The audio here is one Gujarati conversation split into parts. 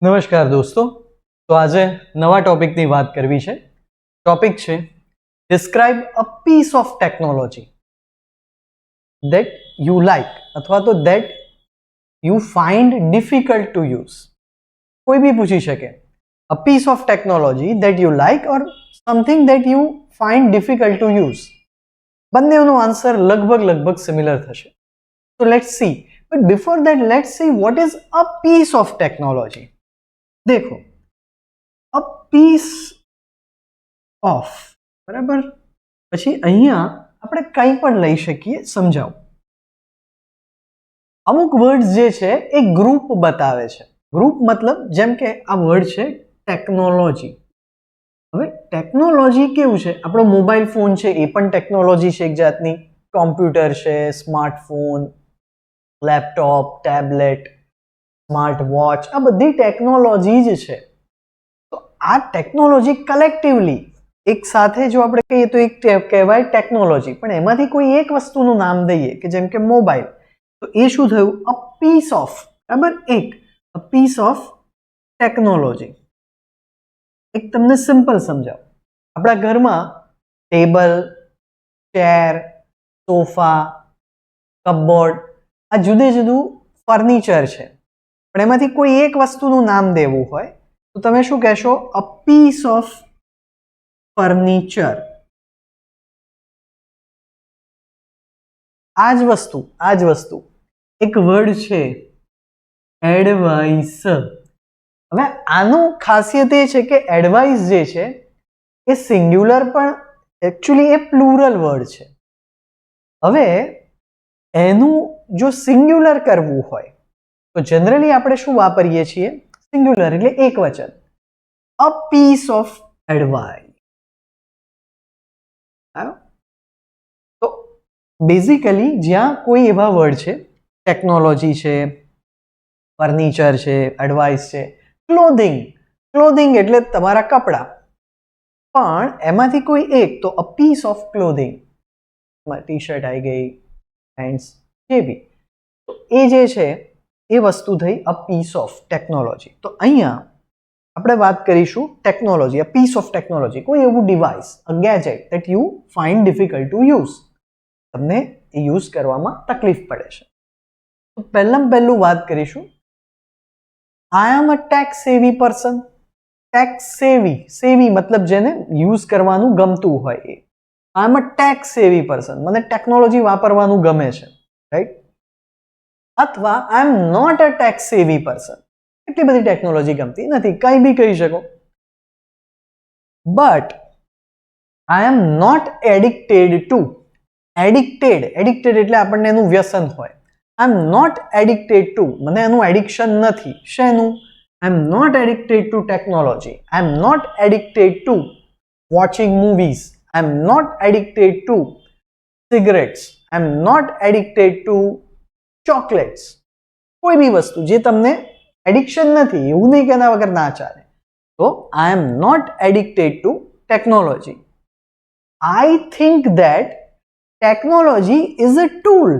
નમસ્કાર દોસ્તો, તો આજે નવા ટોપિકની વાત કરવી છે. ટોપિક છે describe a piece of technology that you like અથવા તો that you find difficult to use. કોઈ બી પૂછી શકે a piece of technology that you like or something that you find difficult to use. બંનેનો આન્સર લગભગ સિમિલર થશે. So let's see. But before that, let's see what is a piece of technology. देखो, a piece of બરાબર, પછી અહીંયા આપણે કંઈ પણ લઈ શકીએ. સમજાવું. અમુક વર્ડ્સ જે છે એ ગ્રુપ બતાવે છે. ગ્રુપ મતલબ જેમ કે આ વર્ડ છે ટેકનોલોજી. હવે ટેકનોલોજી કેવું છે? આપણો મોબાઈલ ફોન છે એ પણ ટેકનોલોજી છે એક જાતની. કોમ્પ્યુટર છે, smartphone, laptop, tablet, smart watch, આ બધી ટેકનોલોજી જ છે. તો આ ટેકનોલોજી કલેક્ટિવલી એક સાથે જો આપણે કહીએ તો એક કહેવાય ટેકનોલોજી. પણ એમાંથી કોઈ એક વસ્તુનું નામ દઈએ કે જેમ કે મોબાઈલ, તો એ શું થયું? અ પીસ ઓફ, બરાબર, અ પીસ ઓફ ટેકનોલોજી. એક તમને સિમ્પલ સમજાવું. આપણા ઘરમાં ટેબલ, ચેર, સોફા, કપબોર્ડ, આ જુદું ફર્નિચર છે. પણ એમાંથી કોઈ એક વસ્તુનું નામ દેવું હોય તો તમે શું કહેશો? A piece of furniture. આ જ વસ્તુ એક વર્ડ છે એડવાઇસ. હવે આનું ખાસિયત એ છે કે એડવાઇસ જે છે એ સિંગ્યુલર પણ એકચ્યુઅલી એ પ્લુરલ વર્ડ છે. હવે એનું જો સિંગ્યુલર કરવું હોય તો જનરલી આપણે શું વાપરીએ છીએ? સિંગ્યુલર એટલે એક વચન. A piece of advice. તો બેઝિકલી જ્યાં કોઈ એવા વર્ડ છે, ટેકનોલોજી છે, ફર્નિચર છે, એડવાઇસ છે, ક્લોધિંગ એટલે તમારા કપડાં, પણ એમાંથી કોઈ એક, તો a piece of clothing. T shirt આવી ગઈ, પેન્ટ્સ, જે બી, તો એ જે છે એ વસ્તુ થઈ અ પીસ ઓફ ટેકનોલોજી. તો અહીંયા આપણે વાત કરીશું technology, a piece of technology. કોઈ એવું device, a gadget that you find difficult to use. તમને એ યુઝ કરવામાં તકલીફ પડે છે. તો પહેલું વાત કરીશું. I am a tech savvy person. Tech savvy મતલબ જેને યુઝ કરવાનું ગમતું હોય એ. I am a tech savvy person. મને ટેકનોલોજી વાપરવાનું ગમે છે, રાઈટ? અથવા I am not a tech savvy person. એટલી બધી ટેકનોલોજી ગમતી નથી, કંઈ બી કહી શકો. But I am not addicted to. Addicted એટલે આપણને એનું વ્યસન હોય. I am not addicted to, મને એનું એડિક્શન નથી. શેનું? આઈ am not addicted to technology. I am not addicted to watching movies. I am not addicted to cigarettes. I am not addicted to chocolates. કોઈ બી વસ્તુ જે તમને એડિક્શન નથી, એવું નહીં કે એના વગર ના ચાલે. તો I am not addicted to technology. I think that technology is a tool.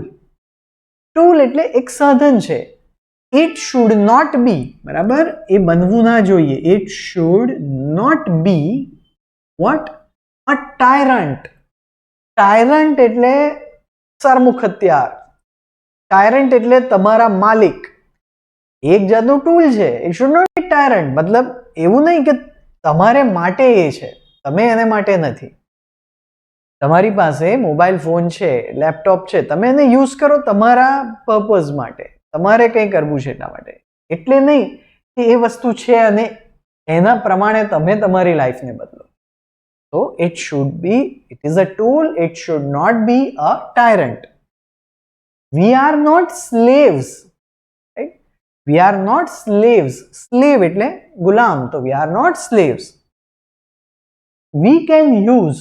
Tool એટલે એક સાધન છે. ઇટ શુડ નોટ બી, બરાબર, એ બનવું ના જોઈએ. It should not be what? A tyrant. Tyrant એટલે સરમુખ હત્યાર. ટાયરન્ટ એટલે તમારા માલિક. એક જાતનું ટૂલ છે. It should not be tyrant. મતલબ એવું નહીં કે તમારે માટે એ છે, તમે એને માટે નથી. તમારી પાસે મોબાઈલ ફોન છે, લેપટોપ છે, તમે એને યુઝ કરો તમારા પર્પઝ માટે, તમારે કંઈ કરવું છે એટલા માટે. એટલે નહીં કે એ વસ્તુ છે અને એના પ્રમાણે તમે તમારી લાઈફને બદલો. તો it is a tool. It should not be a tyrant. We are not slaves, right? We are not slaves. Slave એટલે ગુલામ. તો we are not slaves. We can use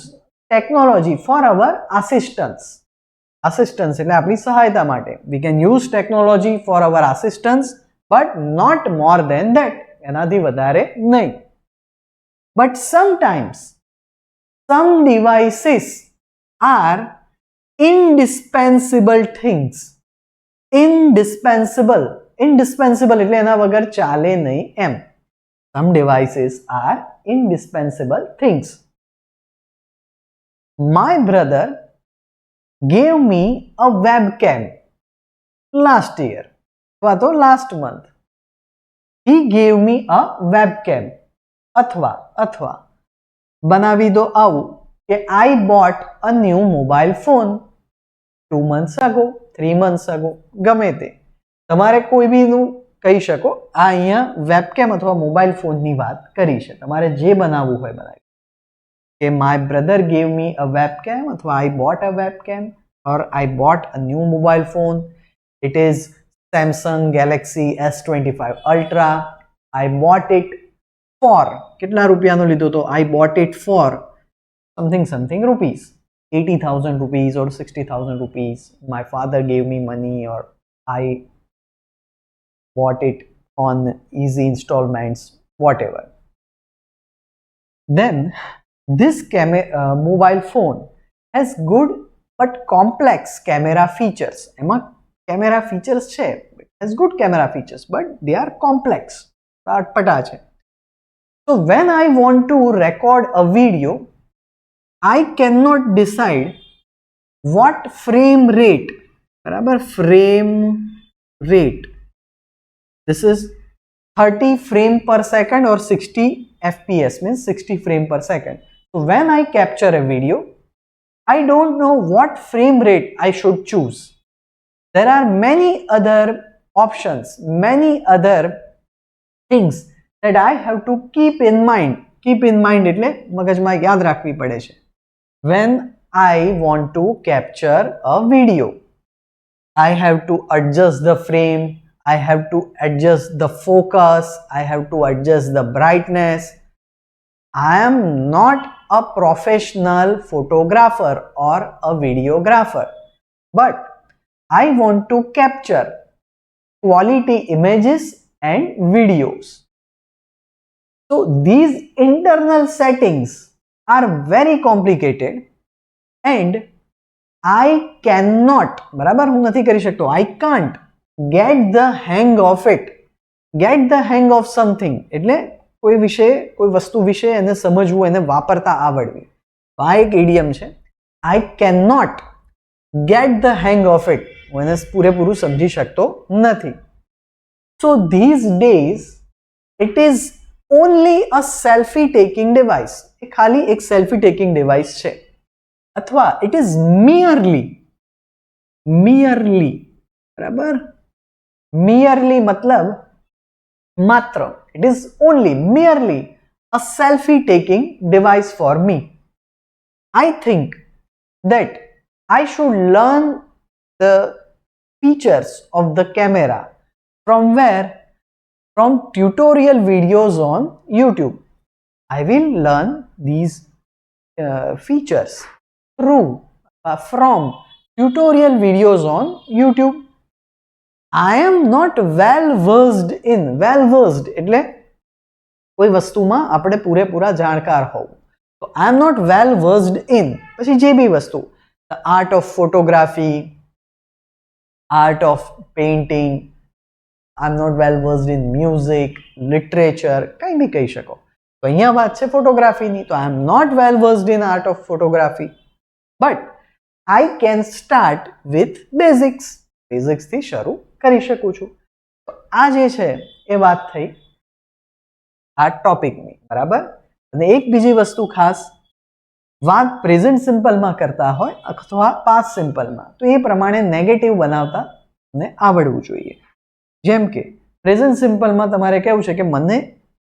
technology for our assistance. Assistance એટલે આપણી સહાયતા માટે. We can use technology for our assistance, but not more than that. એનાથી વધારે નહીં. But sometimes some devices are indispensable things. Indispensable એટલે એના વગર ચાલે નહીં એમ. Some devices are indispensable things. My brother gave me a webcam last year. तो last month. He gave me a webcam. अथवा બનાવી દો આવું કે I bought a new mobile phone 2 months ago, 3 months ago, ગમે તે તમારે કોઈ બીનું કહી શકો. આ અહીંયા વેબકેમ અથવા મોબાઈલ ફોનની વાત કરી છે. તમારે જે બનાવવું હોય બનાવી કે my brother gave me a webcam અથવા I bought a webcam or I bought a new mobile phone. It is Samsung Galaxy S25 Ultra. I bought it for કેટલા રૂપિયાનો લીધો તો I bought it for something rupees, 80,000 rupees or 60,000 rupees. My father gave me money or I bought it on easy installments, whatever. Then this mobile phone has good but complex camera features. એમાં camera features છે, has good camera features, but they are complex. અટપટા છે. So when I want to record a video, I cannot decide what frame rate, બરાબર, frame rate, this is 30 frame per second or 60 fps, means 60 frame per second. So when I capture a video, I don't know what frame rate I should choose. There are many other options, many other things that I have to keep in mind. Keep in mind એટલે મગજમાં યાદ રાખવી પડે છે. When I want to capture a video, I have to adjust the frame, I have to adjust the focus, I have to adjust the brightness. I am not a professional photographer or a videographer, but I want to capture quality images and videos. So these internal settings are very complicated and I cannot, બરાબર, હું નથી કરી શકતો, I can't get the hang of it. Get the hang of something એટલે કોઈ વિષય, કોઈ વસ્તુ વિશે એને સમજવું, એને વાપરતા આવડવી. તો આ એક ઇડિયમ છે. I cannot get the hang of it. હું એને પૂરેપૂરું સમજી શકતો નથી. So these days it is only a selfie taking device. એ ખાલી એક selfie taking device છે. અથવા it is merely, બરાબર, merely મતલબ માત્ર. It is only, merely a selfie taking device for me. I think that I should learn the features of the camera from where? From tutorial videos on YouTube. I will learn these features from tutorial videos on YouTube. I am not well versed એટલે કોઈ વસ્તુમાં આપણે પૂરેપૂરા જાણકાર હોવું. તો I am not well versed in, પછી જે બી વસ્તુ, the art of photography, art of painting, I'm not well versed in music, literature, કંઈ બી કહી શકો. તો અહીંયા વાત છે ફોટોગ્રાફીની. તો I am not well versed in art of photography, but I can start with basics. Basics થી શરૂ કરી શકું છું. તો આ જે છે એ વાત થઈ આ ટોપિકની, બરાબર. અને એક બીજી વસ્તુ ખાસ, વાત પ્રેઝન્ટ સિમ્પલમાં કરતા હોય અથવા પાસ્ટ સિમ્પલમાં, તો એ પ્રમાણે નેગેટિવ બનાવતા ને આવડવું જોઈએ. જેમ કે પ્રેઝન્ટ સિમ્પલમાં તમારે કેવું છે કે મને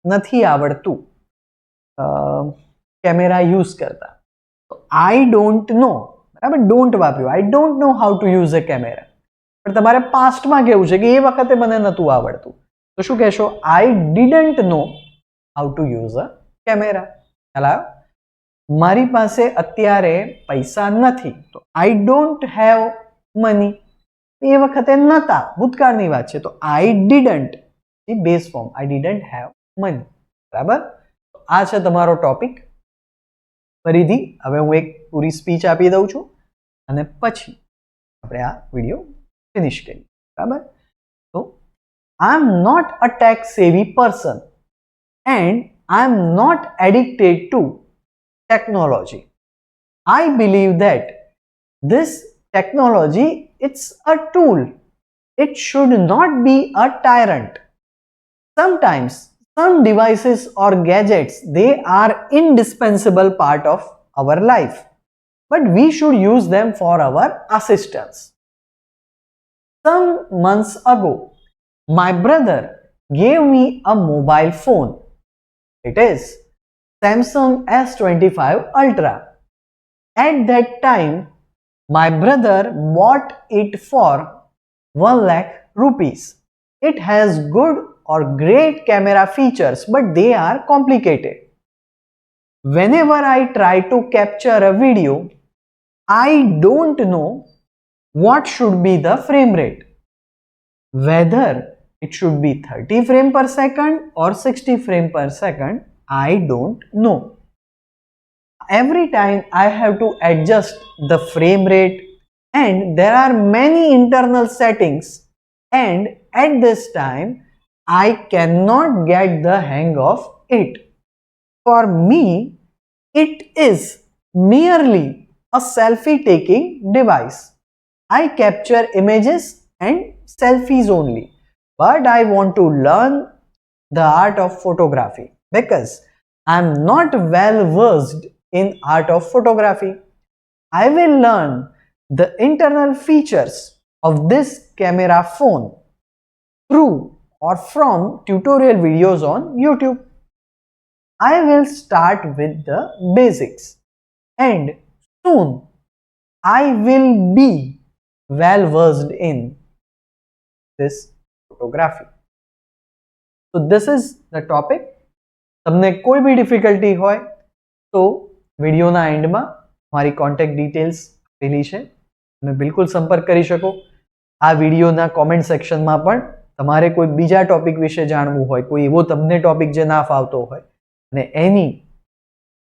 નથી આવડતું કેમેરા યુઝ કરતા. તો આઈ ડોન્ટ નો, બરાબર, ડોન્ટ વાપર્યું. I don't know how to use a camera. પણ તમારે પાસ્ટમાં કેવું છે કે એ વખતે મને નહોતું આવડતું. તો શું કહેશો? આઈ didn't know how to use a camera. ખ્યાલ આવ્યો? મારી પાસે અત્યારે પૈસા નથી, તો આઈ ડોન્ટ હેવ મની. એ વખતે નતા, ભૂતકાળની વાત છે. તો આઈ didn't, base form, I didn't have money. બરાબર. આ છે તમારો ટોપિક. ફરીથી હવે હું એક પૂરી સ્પીચ આપી દઉં છું અને પછી આપણે આ વિડીયો ફિનિશ કરીએ. બરાબર. તો I am not a tech savvy person. and I am not addicted to technology. I believe that this technology, it's a tool. It should not be a tyrant. Sometimes some devices or gadgets, they are indispensable part of our life, but we should use them for our assistance. Some months ago, my brother gave me a mobile phone. It is Samsung S25 Ultra. At that time, my brother bought it for 1 lakh rupees. It has good or great camera features, but they are complicated. Whenever I try to capture a video, I don't know what should be the frame rate. Whether it should be 30 frame per second or 60 frame per second, I don't know. Every time I have to adjust the frame rate, and there are many internal settings, and at this time I cannot get the hang of it. For me, it is merely a selfie taking device. I capture images and selfies only, but I want to learn the art of photography because I am not well versed in art of photography. I will learn the internal features of this camera phone through or from tutorial videos on YouTube. I will start with the basics, and soon I will be well versed in this photography. So this is the topic. તમને કોઈ બી ડિફિકલ્ટી હોય તો વિડીયોના એન્ડમાં મારી કોન્ટેક્ટ ડિટેલ્સ આપેલી છે, તમે બિલકુલ સંપર્ક કરી શકો. આ વિડીયોના કોમેન્ટ સેક્શનમાં પણ તમારે કોઈ બીજા ટોપિક વિશે જાણવું હોય, કોઈ એવો તમને ટોપિક જે ના ફાવતો હોય અને એની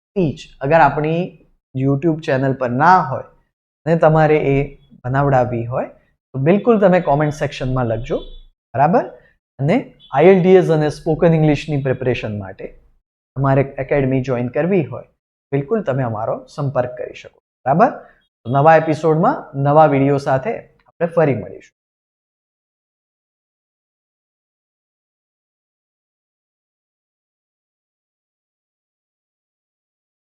સ્પીચ અગર આપણી યુટ્યુબ ચેનલ પર ના હોય અને તમારે એ બનાવડાવવી હોય તો બિલકુલ તમે કોમેન્ટ સેક્શનમાં લખજો, બરાબર. અને IELTS અને સ્પોકન ઇંગ્લિશની પ્રિપરેશન માટે તમારે એકેડમી જોઈન કરવી હોય બિલકુલ તમે અમારો સંપર્ક કરી શકો, બરાબર. નવા એપિસોડમાં નવા વિડીયો સાથે આપણે ફરી મળીશું.